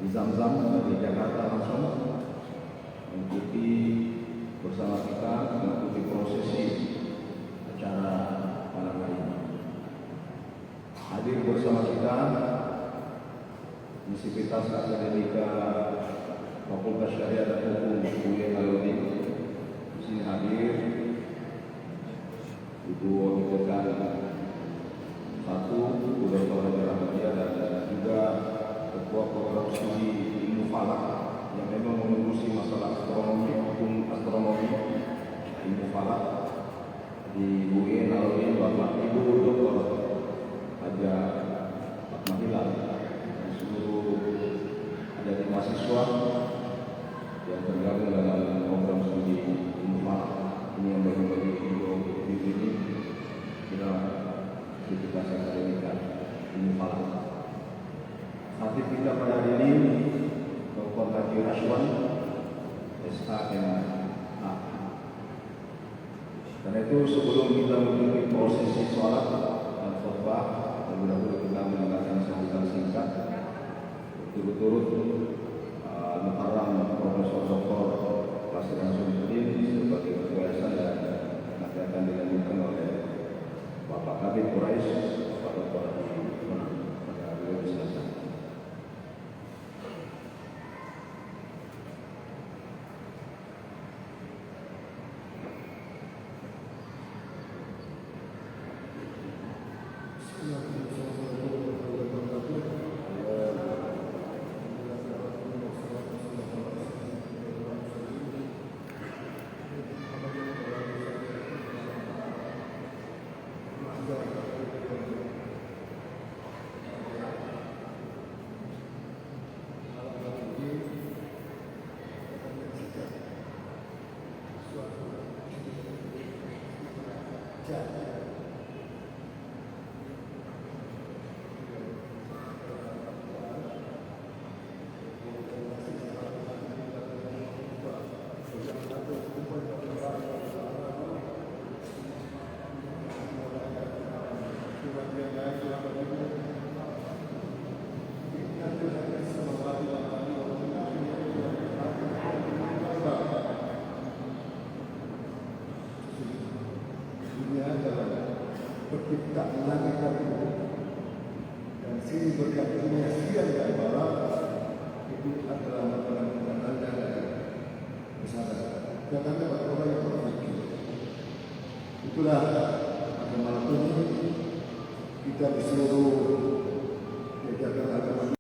di Zamzam di Jakarta langsung mengikuti bersama kita mengikuti prosesi acara malam hari ini. Hadir bersama kita Universitas Akademika Fakultas Syariah dan Hukum UIN Alauddin. Di sini hadir Ibu Wakil Dekan 1 Ibu Dr. Hajar Ahmadiyah dan juga Ketua Program Studi Ilmu Falak yang memang mengurusi masalah astronomi, hukum astronomi, ilmu falak di UIN Alauddin, Bapak Ibu Dr. Hajar Ahmadiyah, dan seluruh adik mahasiswa yang tergabung dalam program studi ilmu falak ini yang bagi-bagi video ini kita Universitas Akademika Ilmu Falak. Khatib kita pada hari ini Dr. Haji Raswan SHMA. Karena itu sebelum kita mengikuti prosesi sholat dan khutbah, terlebih dahulu kita mendengarkan sambutan singkat berturut-turut Mukarram Profesor Dr. Basir Nasruddin sebagai ketua yayasan dan nanti akan dilanjutkan oleh Bapak Kabid Quraisy, Bapak Dr. pada beliau diselesaikan. Penciptaan langit dan bumi dan sini berkatnya siang dan malam itu adalah makanan dari kesadaran. Jangan dapat orang yang berpikir. Itulah pada malam ini kita di seluruh kegiatan agama